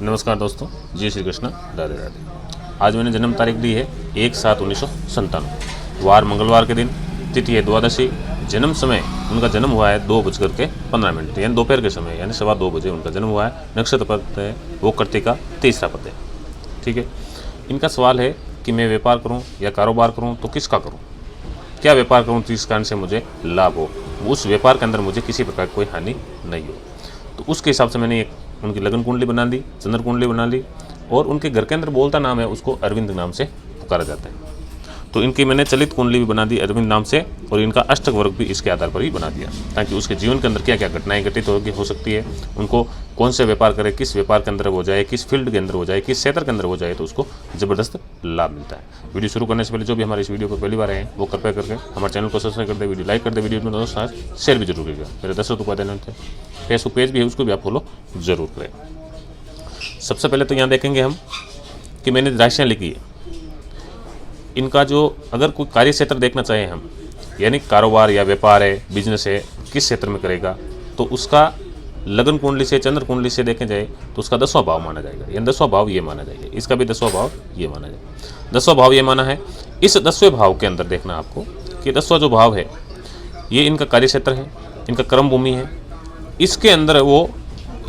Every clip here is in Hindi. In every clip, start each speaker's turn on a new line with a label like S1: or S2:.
S1: नमस्कार दोस्तों, जय श्री कृष्ण, राधे राधे। आज मैंने जन्म तारीख दी है 1/7/1997, वार मंगलवार के दिन, तिथि है द्वादशी, जन्म समय उनका जन्म हुआ है 2:15 यानी दोपहर के समय यानी 2:15 बजे उनका जन्म हुआ है। नक्षत्र पद है वो कृत्तिका, तीसरा पद है। ठीक है, इनका सवाल है कि मैं व्यापार करूं या कारोबार करूं तो किसका करूं, क्या व्यापार करूं जिस कारण से मुझे लाभ हो, उस व्यापार के अंदर मुझे किसी प्रकार की कोई हानि नहीं हो। तो उसके हिसाब से मैंने एक उनकी लगन कुंडली बना दी, चंद्र कुंडली बना ली, और उनके घर के अंदर बोलता नाम है उसको अरविंद नाम से पुकारा जाता है। तो इनकी मैंने चलित कुंडली भी बना दी अरविंद नाम से, और इनका अष्टक वर्ग भी इसके आधार पर ही बना दिया, ताकि उसके जीवन के अंदर क्या क्या घटनाएं घटित हो सकती है, उनको कौन से व्यापार करे, किस व्यापार के अंदर हो जाए, किस फील्ड के अंदर हो जाए, किस क्षेत्र के अंदर हो जाए तो उसको ज़बरदस्त लाभ मिलता है। वीडियो शुरू करने से पहले जो भी हमारे इस वीडियो को पहली बार आए हैं वो कृपया करके हमारे चैनल को सब्सक्राइब कर दे, वीडियो लाइक कर दे, वीडियो में दोस्तों साथ शेयर भी जरूर करिएगा। मेरे दर्शकों को देना थे, फेसबुक पेज भी है उसको भी आप फॉलो जरूर करें। सबसे पहले तो यहाँ देखेंगे हम कि मैंने राशियाँ लिखी है इनका, जो अगर कोई कार्य क्षेत्र देखना चाहें हम, यानी कारोबार या व्यापार है, बिजनेस है, किस क्षेत्र में करेगा, तो उसका लगन कुंडली से, चंद्र कुंडली से देखे जाए तो उसका 10वां भाव माना जाएगा, यानी 10वां भाव ये माना जाएगा, इसका भी 10वां भाव ये माना जाएगा। 10वां भाव ये माना है। इस 10वें भाव के अंदर देखना आपको कि 10वां जो भाव है ये इनका कार्य क्षेत्र है, इनका कर्म भूमि है। इसके अंदर वो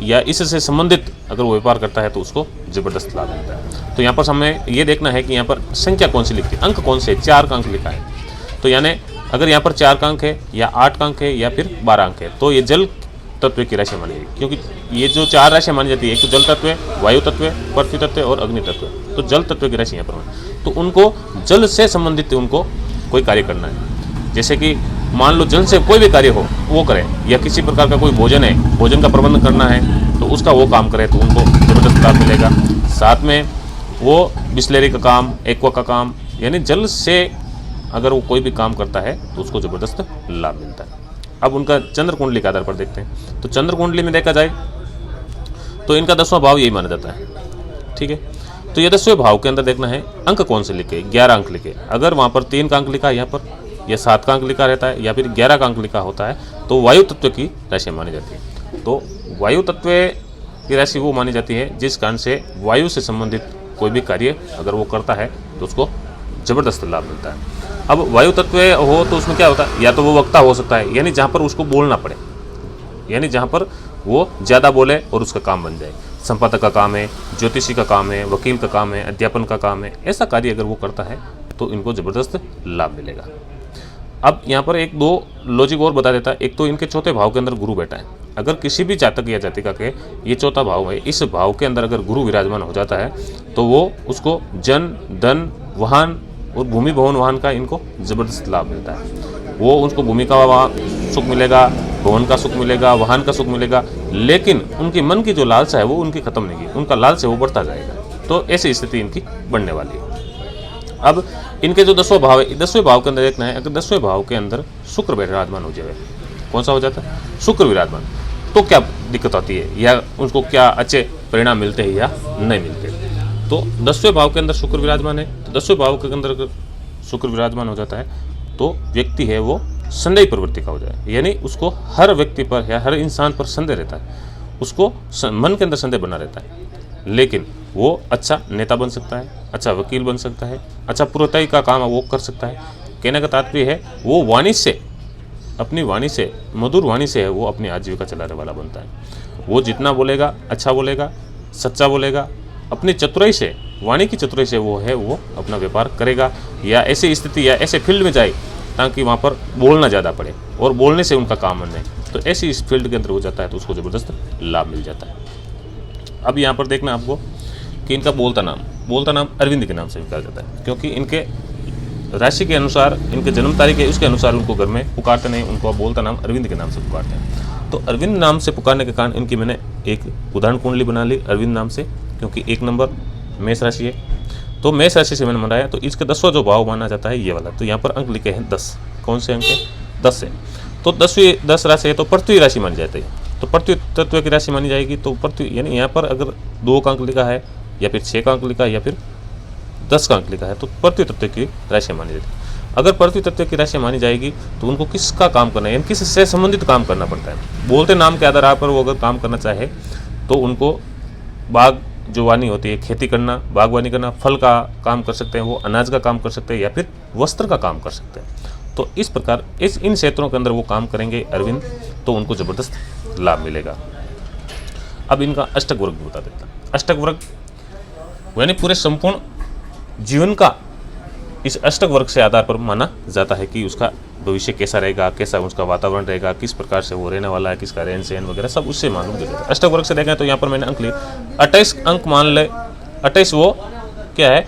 S1: या इससे संबंधित अगर वो व्यापार करता है तो उसको ज़बरदस्त लाभ मिलता है। तो यहाँ पर हमें ये देखना है कि यहाँ पर संख्या कौन सी लिखी है, अंक कौन से, 4 का अंक लिखा है। तो यानी अगर यहाँ पर 4 का अंक है या 8 का अंक है या फिर 12 अंक है तो ये जल तत्व की राशि मानी जाएगी, क्योंकि ये जो 4 राशियाँ मानी जाती है, एक तो जल तत्व है, वायु तत्व है, पृथ्वी तत्व है और अग्नि तत्व है। तो जल तत्व की राशि यहाँ पर, तो उनको जल से संबंधित उनको कोई कार्य करना है। जैसे कि मान लो जल से कोई भी कार्य हो वो करें, या किसी प्रकार का कोई भोजन है, भोजन का प्रबंध करना है तो उसका वो काम करे तो उनको ज़बरदस्त लाभ मिलेगा। साथ में वो बिस्लेरी का काम, एक्वा का काम, यानी जल से अगर वो कोई भी काम करता है तो उसको ज़बरदस्त लाभ मिलता है। अब उनका चंद्र कुंडली के आधार पर देखते हैं। तो चंद्र कुंडली में देखा जाए तो इनका 10वां भाव यही माना जाता है। ठीक है, तो ये 10वें भाव के अंदर देखना है अंक कौन से लिखे, 11 अंक लिखे। अगर वहाँ पर 3 का अंक लिखा है यहाँ पर, या 7 का अंक लिखा रहता है, या फिर 11 का अंक लिखा होता है, तो वायु तत्व की राशि मानी जाती है। तो वायु तत्व की राशि वो मानी जाती है जिस कारण से वायु से संबंधित कोई भी कार्य अगर वो करता है तो उसको ज़बरदस्त लाभ मिलता है। अब वायु तत्व हो तो उसमें क्या होता है, या तो वो वक्ता हो सकता है, यानी जहाँ पर उसको बोलना पड़े, यानी जहाँ पर वो ज़्यादा बोले और उसका काम बन जाए। संपादक का काम है, ज्योतिषी का काम है, वकील का काम है, अध्यापन का काम है, ऐसा कार्य अगर वो करता है तो इनको ज़बरदस्त लाभ मिलेगा। अब यहाँ पर 1-2 लॉजिक और बता देता है। एक तो इनके चौथे भाव के अंदर गुरु बैठा है। अगर किसी भी जातक या जातिका के ये चौथा भाव है, इस भाव के अंदर अगर गुरु विराजमान हो जाता है तो वो उसको जन, धन, वाहन और भूमि भवन वाहन का इनको ज़बरदस्त लाभ मिलता है। वो उसको भूमि का सुख मिलेगा, भवन का सुख मिलेगा, वाहन का सुख मिलेगा, लेकिन उनके मन की जो लालसा है वो उनकी खत्म नहीं की, उनका लालसा वो बढ़ता जाएगा। तो ऐसी स्थिति इनकी बनने वाली है। अब इनके जो 10वां भाव है, 10वें भाव के अंदर देखना है, अगर 10वें भाव के अंदर शुक्र विराजमान हो जाए, कौन सा हो जाता है, शुक्र विराजमान, तो क्या दिक्कत आती है या उनको क्या अच्छे परिणाम मिलते हैं या नहीं मिलते। तो 10वें भाव के अंदर शुक्र विराजमान है, तो 10वें भाव के अंदर अगर शुक्र विराजमान हो जाता है तो व्यक्ति है वो संदेह प्रवृत्ति का हो जाए, यानी उसको हर व्यक्ति पर या हर इंसान पर संदेह रहता है, उसको मन के अंदर संदेह बना रहता है, लेकिन वो अच्छा नेता बन सकता है, अच्छा वकील बन सकता है, अच्छा पुरोहिताई का काम वो कर सकता है। कहने का तात्पर्य है वो वाणी से, अपनी वाणी से, मधुर वाणी से है वो अपनी आजीविका चलाने वाला बनता है। वो जितना बोलेगा अच्छा बोलेगा, सच्चा बोलेगा, अपनी चतुराई से, वाणी की चतुराई से वो है वो अपना व्यापार करेगा, या ऐसी स्थिति या ऐसे फील्ड में जाए ताकि वहाँ पर बोलना ज़्यादा पड़े और बोलने से उनका काम बने। तो ऐसी इस फील्ड के अंदर हो जाता है तो उसको ज़बरदस्त लाभ मिल जाता है। अब यहाँ पर देखना आपको कि इनका बोलता नाम अरविंद के नाम से निकाला जाता है, क्योंकि इनके राशि के अनुसार, इनके जन्म तारीख है उसके अनुसार उनको घर में पुकारते नहीं, उनको बोलता नाम अरविंद के नाम से पुकारते हैं। तो अरविंद नाम से पुकारने के कारण इनकी मैंने एक उदाहरण कुंडली बना ली अरविंद नाम से, क्योंकि 1 नंबर मेष राशि है, तो मेष राशि से मैंने बनाया। तो इसके 10वां जो भाव माना जाता है ये वाला, तो यहाँ पर अंक लिखे हैं 10। कौन से अंक है, 10 है। तो 10 राशि है तो पृथ्वी राशि मानी जाती है, तो पृथ्वी तत्व की राशि मानी जाएगी। तो पृथ्वी यानी यहाँ पर अगर 2 का अंक लिखा है या फिर 6 का अंक लिखा है या फिर 10 का अंक लिखा है तो पृथ्वी तत्व की राशि मानी जाती है। अगर पृथ्वी तत्व की राशि मानी जाएगी तो उनको किसका काम करना है, यानी किससे संबंधित काम करना पड़ता है। बोलते नाम के आधार पर वो अगर काम करना चाहे तो उनको बाग जो वाणी होती है, खेती करना, बागवानी करना, फल का काम कर सकते हैं, वो अनाज का काम कर सकते हैं या फिर वस्त्र का काम कर सकते हैं। तो इस प्रकार इन क्षेत्रों के अंदर वो काम करेंगे अरविंद, तो उनको ज़बरदस्त लाभ मिलेगा। अब इनका अष्टक वर्ग भी बता देता है। अष्टक वर्ग यानी पूरे संपूर्ण जीवन का इस अष्टक वर्ग से आधार पर माना जाता है कि उसका भविष्य कैसा रहेगा, कैसा उसका वातावरण रहेगा, किस प्रकार से वो रहने वाला है, किसका रहन सहन वगैरह सब उससे मालूम देता है। अष्टक वर्ग से देखें तो यहाँ पर मैंने अंक लिए 28 अंक मान ले। 28 वो क्या है,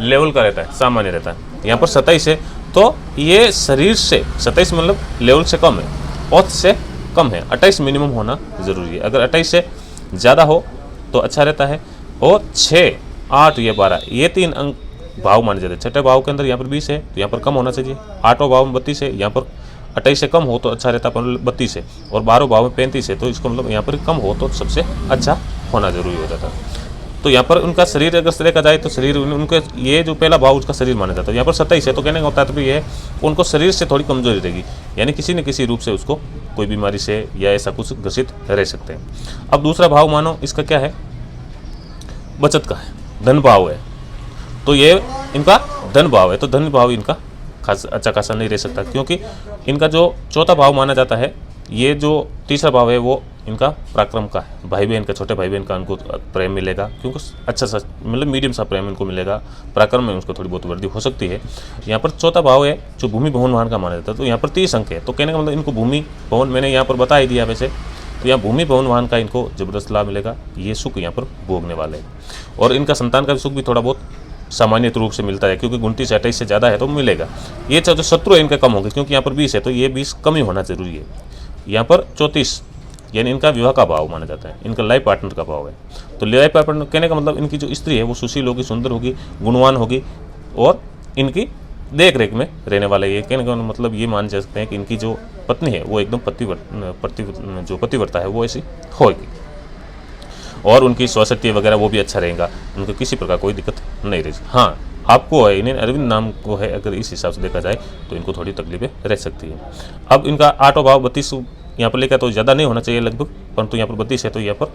S1: लेवल का रहता है, सामान्य रहता है। यहाँ पर 27 है, तो ये शरीर से 27 मतलब लेवल से कम है, औसत से कम है। 28 मिनिमम होना जरूरी है। अगर 28 से ज़्यादा हो तो अच्छा रहता है। और 6, 8 या 12 ये 3 अंक भाव माने जाते हैं। छठे भाव के अंदर यहाँ पर 20 है तो यहाँ पर कम होना चाहिए। 8वां भाव में 32 है, यहाँ पर 28 से कम हो तो अच्छा रहता है 32 है। और 12वां भाव में 35 है तो इसको मतलब यहाँ पर कम हो तो सबसे अच्छा होना जरूरी हो जाता है। तो यहाँ पर उनका शरीर अगर देखा जाए तो शरीर उनके ये जो पहला भाव उसका शरीर माना जाता है। यहाँ पर 27 है तो कहने का होता है तो ये उनको शरीर से थोड़ी कमजोरी रहेगी, यानी किसी न किसी रूप से उसको कोई बीमारी से या ऐसा कुछ ग्रसित रह सकते हैं। अब दूसरा भाव मानो इसका क्या है, बचत का है, धन भाव है। तो ये इनका धन भाव है, तो धन भाव इनका अच्छा खासा नहीं रह सकता, क्योंकि इनका जो चौथा भाव माना जाता है, ये जो तीसरा भाव है वो इनका पराक्रम का है। भाई बहन का, छोटे भाई बहन का उनको प्रेम मिलेगा, क्योंकि अच्छा सा मतलब मीडियम सा प्रेम इनको मिलेगा। पराक्रम में उसको थोड़ी बहुत वृद्धि हो सकती है। यहाँ पर चौथा भाव है जो भूमि भवन वाहन का माना जाता है, तो यहाँ पर 30 अंक है। तो कहने का मतलब इनको भूमि भवन मैंने यहाँ पर बता ही दिया वैसे, तो यहाँ भूमि भवन वाहन का इनको जबरदस्त लाभ मिलेगा। ये सुख यहाँ पर भोगने वाले हैं। और इनका संतान का सुख भी थोड़ा बहुत सामान्य रूप से मिलता है, क्योंकि 29 से 28 से ज़्यादा है तो मिलेगा। ये जो शत्रु है इनके कम होंगे, क्योंकि यहाँ पर 20 है तो ये 20 कम ही होना जरूरी है। यहाँ पर 34 यानी इनका विवाह का भाव माना जाता है, इनका लाइफ पार्टनर का भाव है। तो लाइफ पार्टनर कहने का मतलब इनकी जो स्त्री है वो सुशील होगी, सुंदर होगी, गुणवान होगी और इनकी देख रेख में रहने वाला। ये कहने का मतलब ये मान जा सकते हैं कि इनकी जो पत्नी है वो एकदम पतिव्रता है वो ऐसी होगी। और उनकी स्वास्थ्य वगैरह वो भी अच्छा रहेगा, उनको किसी प्रकार कोई दिक्कत नहीं रहेगी। हाँ, आपको है इन्हें अरविंद नाम को है, अगर इस हिसाब से देखा जाए तो इनको थोड़ी तकलीफें रह सकती है। अब इनका 8वां भाव 32 यहाँ पर लेकर तो ज़्यादा नहीं होना चाहिए लगभग, परंतु यहाँ पर 32 है तो यहाँ पर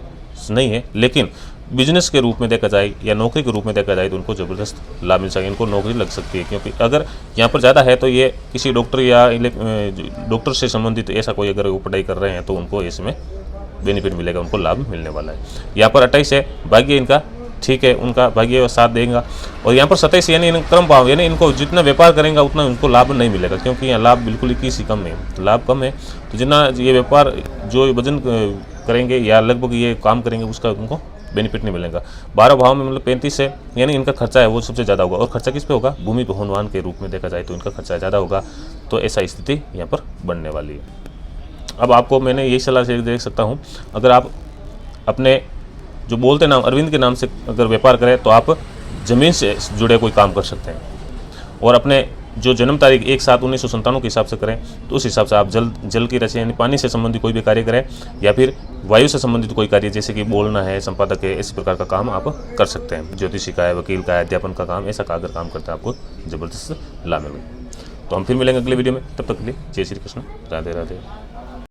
S1: नहीं है। लेकिन बिजनेस के रूप में देखा जाए या नौकरी के रूप में देखा जाए तो उनको ज़बरदस्त लाभ मिल सके, इनको नौकरी लग सकती है। क्योंकि अगर यहाँ पर ज़्यादा है तो ये किसी डॉक्टर या डॉक्टर से संबंधित ऐसा कोई अगर वो पढ़ाई कर रहे हैं तो उनको इसमें बेनिफिट मिलेगा, उनको लाभ मिलने वाला है। यहाँ पर 28 है, भाग्य इनका ठीक है, उनका भाग्य साथ देगा। और यहाँ पर 27 यानी क्रम भाव, यानी इनको जितना व्यापार करेंगे उतना उनको लाभ नहीं मिलेगा, क्योंकि यहाँ लाभ बिल्कुल ही किसी कम है, लाभ कम है। तो जितना ये व्यापार जो वजन करेंगे या लगभग ये काम करेंगे उसका उनको बेनिफिट नहीं मिलेगा। 12 भाव में मतलब 35 है, यानी इनका खर्चा है वो सबसे ज़्यादा होगा। और खर्चा किस पे होगा, भूमि भवनवान के रूप में देखा जाए तो इनका खर्चा ज़्यादा होगा। तो ऐसा स्थिति यहाँ पर बनने वाली है। अब आपको मैंने यही सलाह से देख सकता हूँ, अगर आप अपने जो बोलते नाम अरविंद के नाम से अगर व्यापार करें तो आप ज़मीन से जुड़े कोई काम कर सकते हैं। और अपने जो जन्म तारीख 1/7/1997 के हिसाब से करें तो उस हिसाब से आप जल की राशि यानी पानी से संबंधित कोई भी कार्य करें, या फिर वायु से संबंधित कोई कार्य जैसे कि बोलना है, संपादक है, इस प्रकार का काम आप कर सकते हैं। ज्योतिषी का है, वकील का है, अध्यापन का काम, ऐसा अगर काम करते हैं आपको ज़बरदस्त लाभ मिलेगा। तो हम फिर मिलेंगे अगले वीडियो में, तब तक के लिए जय श्री कृष्ण, राधे राधे।